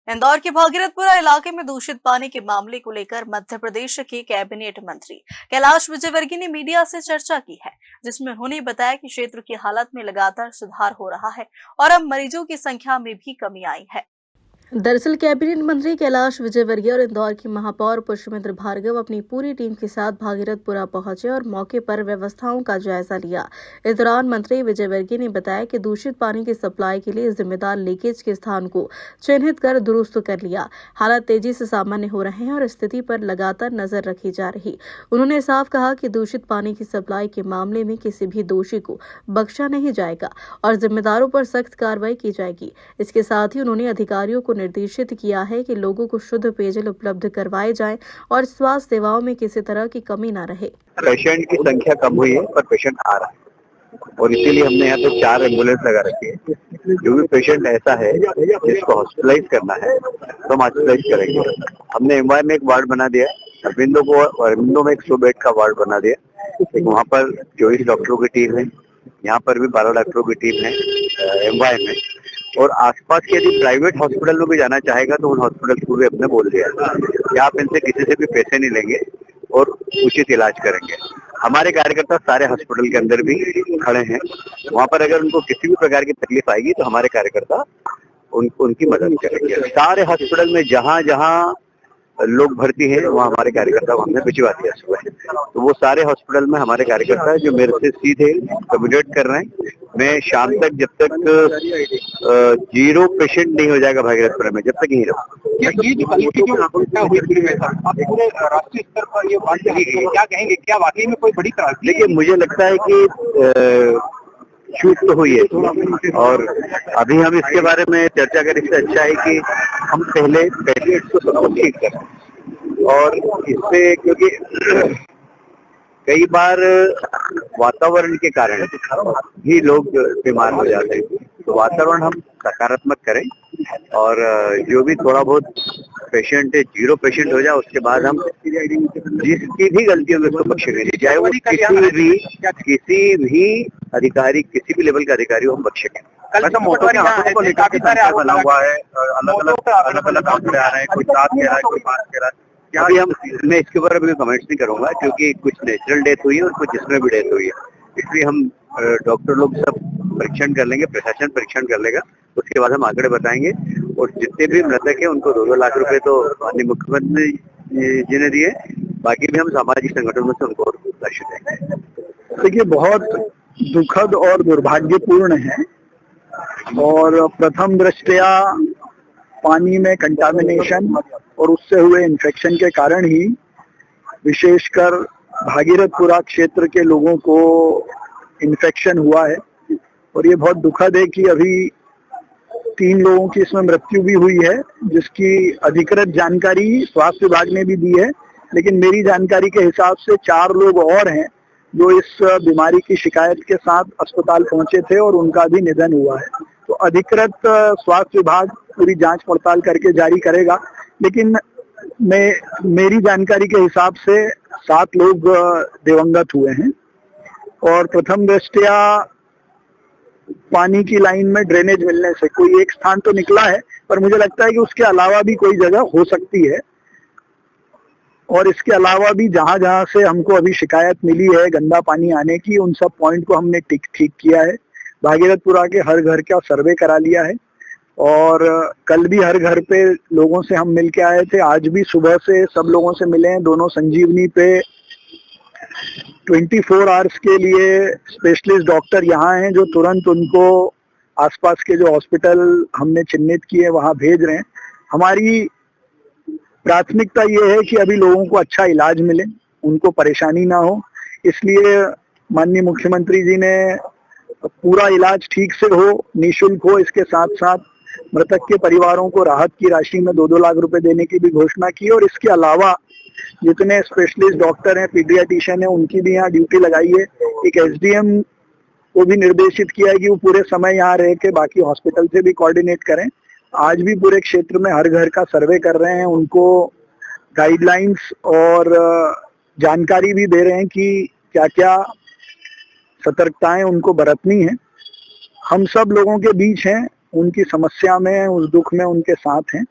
इंदौर के भागीरथपुरा इलाके में दूषित पानी के मामले को लेकर मध्य प्रदेश के कैबिनेट मंत्री कैलाश विजयवर्गीय ने मीडिया से चर्चा की है, जिसमें उन्होंने बताया कि क्षेत्र की हालत में लगातार सुधार हो रहा है और अब मरीजों की संख्या में भी कमी आई है। दरअसल कैबिनेट मंत्री कैलाश विजयवर्गीय और इंदौर की महापौर पुष्पमित्र भार्गव अपनी पूरी टीम के साथ भागीरथपुरा पहुंचे और मौके पर व्यवस्थाओं का जायजा लिया। इस दौरान मंत्री विजयवर्गीय ने बताया कि दूषित पानी की सप्लाई के लिए जिम्मेदार लीकेज के स्थान को चिन्हित कर दुरुस्त कर लिया। हालात तेजी से सामान्य हो रहे हैं और स्थिति पर लगातार नजर रखी जा रही। उन्होंने साफ कहा कि दूषित पानी की सप्लाई के मामले में किसी भी दोषी को बख्शा नहीं जाएगा और जिम्मेदारों पर सख्त कार्रवाई की जाएगी। इसके साथ ही उन्होंने अधिकारियों को निर्देशित किया है कि लोगों को शुद्ध पेयजल उपलब्ध करवाए जाएं और स्वास्थ्य सेवाओं में किसी तरह की कमी न रहे। पेशेंट की संख्या कम हुई है पर पेशेंट आ रहा है और इसीलिए हमने यहाँ पे 4 एम्बुलेंस लगा रखी है। जो भी पेशेंट ऐसा है जिसको हॉस्पिटलाइज करना है तो हम हॉस्पिटलाइज करेंगे। हमने एमवाई में एक वार्ड बना दिया है, अरविंदो में 100 बेड का वार्ड बना दिया। एक वहाँ पर 24 डॉक्टरों की टीम है, यहाँ पर भी 12 डॉक्टरों की टीम है एमवाई में। और आसपास के यदि प्राइवेट हॉस्पिटल में भी जाना चाहेगा तो उन हॉस्पिटल को भी हमने बोल दिया कि आप इनसे किसी से भी पैसे नहीं लेंगे और उचित इलाज करेंगे। हमारे कार्यकर्ता सारे हॉस्पिटल के अंदर भी खड़े हैं। वहाँ पर अगर उनको किसी भी प्रकार की तकलीफ आएगी तो हमारे कार्यकर्ता उनकी मदद करेंगे। सारे हॉस्पिटल में जहाँ जहाँ लोग भर्ती हैं वहाँ हमारे कार्यकर्ता हमने भिजवा दिया सुबह। तो वो सारे हॉस्पिटल में हमारे कार्यकर्ता जो मेरे से सीधे कम्युनिकेट कर रहे हैं। मैं शाम तक जब तक 0 पेशेंट नहीं हो जाएगा भागीरथपुरा में, जब तक यही रहूँ। ये जो कल की जो घटना हुई पूरी में सर, आप पूरे राष्ट्रीय स्तर पर ये बात करेंगे, क्या कहेंगे, क्या वाकई में कोई बड़ी त्रासदी? देखिए, मुझे लगता है कि चूक तो हुई है और अभी हम इसके बारे में चर्चा करें। इससे अच्छा है कि हम पहले इसको सबको ठीक करें और इससे, क्योंकि कई बार वातावरण के कारण भी लोग बीमार हो जाते हैं। तो वातावरण हम सकारात्मक करें और जो भी थोड़ा बहुत पेशेंट है 0 पेशेंट हो जाए, उसके बाद हम जिसकी भी गलती होगी उसको बख्शेंगे नहीं, चाहे वो किसी भी अधिकारी, किसी भी लेवल का अधिकारी हो, हम बख्शेंगे। कल काफी सारे बना हुआ है, अलग आंकड़े आ रहे हैं, कोई 7 कह रहा है, कोई 5 कह रहा है। अभी मैं इसके बारे में कमेंट्स नहीं करूंगा क्योंकि कुछ नेचुरल डेथ हुई है और कुछ जिसमें भी डेथ हुई है। इसलिए हम डॉक्टर लोग सब परीक्षण कर लेंगे, प्रशासन परीक्षण कर लेगा, उसके बाद हम आंकड़े बताएंगे। और जितने भी मृतक है उनको 2-2 लाख रुपए तो माननीय मुख्यमंत्री जी ने दिए, बाकी भी हम सामाजिक संगठनों से उनको राशि देंगे। देखिए, बहुत दुखद और दुर्भाग्यपूर्ण है और प्रथम दृष्टया पानी में कंटामिनेशन और उससे हुए इन्फेक्शन के कारण ही विशेषकर भागीरथपुरा क्षेत्र के लोगों को इन्फेक्शन हुआ है। और ये बहुत दुखद है कि अभी 3 लोगों की इसमें मृत्यु भी हुई है, जिसकी अधिकृत जानकारी स्वास्थ्य विभाग ने भी दी है। लेकिन मेरी जानकारी के हिसाब से 4 लोग और हैं जो इस बीमारी की शिकायत के साथ अस्पताल पहुंचे थे और उनका भी निधन हुआ है। तो अधिकृत स्वास्थ्य विभाग पूरी जांच पड़ताल करके जारी करेगा। लेकिन मेरी जानकारी के हिसाब से 7 लोग दिवंगत हुए हैं और प्रथम दृष्टया पानी की लाइन में ड्रेनेज मिलने से कोई एक स्थान तो निकला है, पर मुझे लगता है कि उसके अलावा भी कोई जगह हो सकती है। और इसके अलावा भी जहां जहां से हमको अभी शिकायत मिली है गंदा पानी आने की, उन सब पॉइंट को हमने ठीक किया है। भागीरथपुरा के हर घर का सर्वे करा लिया है और कल भी हर घर पे लोगों से हम मिल के आए थे। आज भी सुबह से सब लोगों से मिले हैं। दोनों संजीवनी पे 24 आवर्स के लिए स्पेशलिस्ट डॉक्टर यहाँ हैं जो तुरंत उनको आसपास के जो हॉस्पिटल हमने चिन्हित किए वहाँ भेज रहे हैं। हमारी प्राथमिकता ये है कि अभी लोगों को अच्छा इलाज मिले, उनको परेशानी ना हो। इसलिए माननीय मुख्यमंत्री जी ने पूरा इलाज ठीक से हो, निःशुल्क हो, इसके साथ साथ मृतक के परिवारों को राहत की राशि में 2-2 लाख रुपए देने की भी घोषणा की। और इसके अलावा जितने स्पेशलिस्ट डॉक्टर हैं, पीडियाट्रिशियन है, उनकी भी यहाँ ड्यूटी लगाई है। एक एसडीएम को भी निर्देशित किया है कि वो पूरे समय यहाँ रह के बाकी हॉस्पिटल से भी कोऑर्डिनेट करें। आज भी पूरे क्षेत्र में हर घर का सर्वे कर रहे हैं, उनको गाइडलाइंस और जानकारी भी दे रहे हैं कि क्या क्या सतर्कताएं उनको बरतनी है। हम सब लोगों के बीच हैं, उनकी समस्या में, उस दुख में उनके साथ हैं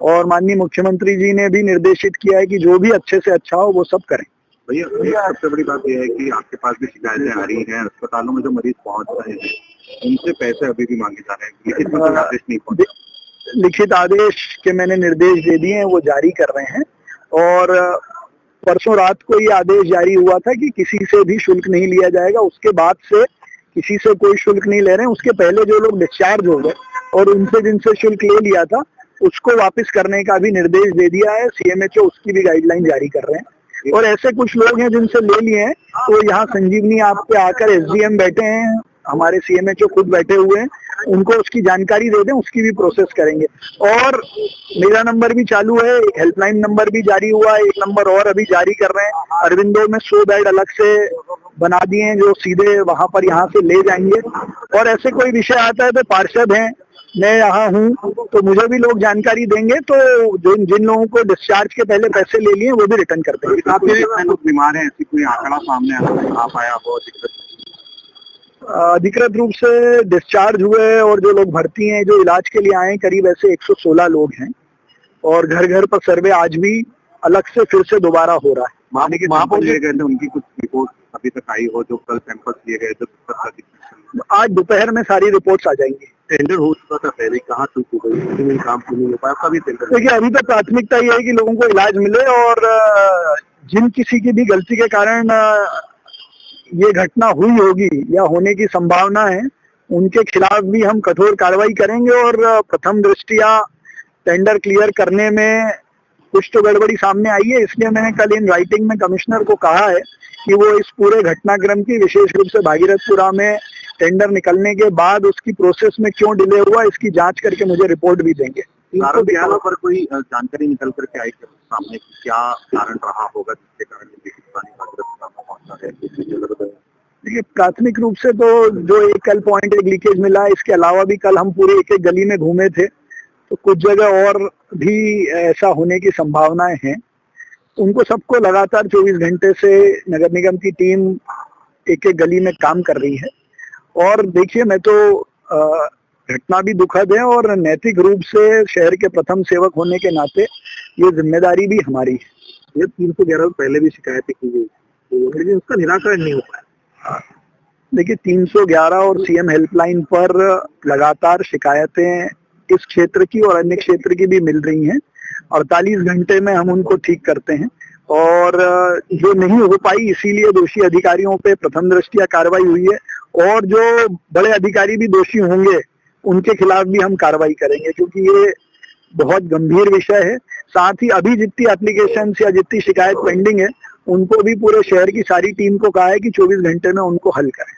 और माननीय मुख्यमंत्री जी ने भी निर्देशित किया है कि जो भी अच्छे से अच्छा हो वो सब करें। भैया सबसे बड़ी बात यह है कि आपके पास भी शिकायतें आ रही हैं, अस्पतालों में जो मरीज पहुंच रहे हैं उनसे पैसे अभी भी मांगे जा रहे हैं, लिखित में कोई आदेश नहीं पहुंचा। लिखित आदेश के मैंने निर्देश दे दिए हैं, वो जारी कर रहे हैं। और परसों रात को ये आदेश जारी हुआ था कि किसी से भी शुल्क नहीं लिया जाएगा। उसके बाद से किसी से कोई शुल्क नहीं ले रहे हैं। उसके पहले जो लोग डिस्चार्ज हो गए और उनसे जिनसे शुल्क ले लिया था उसको वापस करने का भी निर्देश दे दिया है। सीएमएचओ उसकी भी गाइडलाइन जारी कर रहे हैं। और ऐसे कुछ लोग हैं जिनसे ले लिए हैं, तो यहाँ संजीवनी ऐप पे आकर एसडीएम बैठे हैं, हमारे सीएमएचओ खुद बैठे हुए हैं, उनको उसकी जानकारी दे दें, उसकी भी प्रोसेस करेंगे। और मेरा नंबर भी चालू है, एक हेल्पलाइन नंबर भी जारी हुआ है, एक नंबर और अभी जारी कर रहे हैं। अरविंदो में 100 बेड अलग से बना दिए हैं जो सीधे वहां पर यहाँ से ले जाएंगे। और ऐसे कोई विषय आता है तो पार्षद हैं, मैं यहाँ हूँ, तो मुझे भी लोग जानकारी देंगे, तो जिन लोगों को डिस्चार्ज के पहले पैसे ले लिए वो भी रिटर्न कर देंगे। कितने लोग बीमार हैं, ऐसी कोई आंकड़ा सामने आ पाया हो? अधिकृत रूप से डिस्चार्ज हुए और जो लोग भर्ती हैं, जो इलाज के लिए आए, करीब ऐसे 116 लोग हैं। और घर घर पर सर्वे आज भी अलग से फिर से दोबारा हो रहा है। महापौर लिए गए थे, उनकी कुछ रिपोर्ट अभी तक आई हो? जो कल सैंपल लिए गए थे, आज दोपहर में सारी रिपोर्ट्स आ जाएंगी। टेंडर हो चुका था पहले, कहाँ चूक हो गई, काम क्यों नहीं हो पाया? कभी टेंडर देखिए, अभी तो प्राथमिकता ये है कि लोगों को इलाज मिले और जिन किसी की भी गलती के कारण ये घटना हुई होगी या होने की संभावना है, उनके खिलाफ भी हम कठोर कार्रवाई करेंगे। और प्रथम दृष्टिया टेंडर क्लियर करने में कुछ तो गड़बड़ी सामने आई है, इसलिए मैंने कल इन राइटिंग में कमिश्नर को कहा है कि वो इस पूरे घटनाक्रम की, विशेष रूप से भागीरथपुरा में टेंडर निकलने के बाद उसकी प्रोसेस में क्यों डिले हुआ, इसकी जांच करके मुझे रिपोर्ट भी देंगे। पर कोई जानकारी निकल करके आई सामने, क्या कारण रहा होगा जिसके कारण देखिए, प्राथमिक रूप से तो जो एक कल पॉइंट एक लीकेज मिला है, इसके अलावा भी कल हम पूरे एक एक गली में घूमे थे, तो कुछ जगह और भी ऐसा होने की संभावनाएं हैं। उनको सबको लगातार 24 घंटे से नगर निगम की टीम एक एक गली में काम कर रही है। और देखिए, मैं तो घटना भी दुखद है और नैतिक रूप से शहर के प्रथम सेवक होने के नाते ये जिम्मेदारी भी हमारी है। ये 311 पहले भी शिकायतें की गई, लेकिन उसका निराकरण नहीं हो पाया। देखिए, 311 और सीएम हेल्पलाइन पर लगातार शिकायतें इस क्षेत्र की और अन्य क्षेत्र की भी मिल रही हैं। 48 घंटे में हम उनको ठीक करते हैं और जो नहीं हो पाई इसीलिए दोषी अधिकारियों पे प्रथम दृष्टिया कार्रवाई हुई है। और जो बड़े अधिकारी भी दोषी होंगे उनके खिलाफ भी हम कार्रवाई करेंगे, क्योंकि ये बहुत गंभीर विषय है। साथ ही अभी जितनी एप्लीकेशन या जितनी शिकायत पेंडिंग है, उनको भी पूरे शहर की सारी टीम को कहा है कि 24 घंटे में उनको हल करें।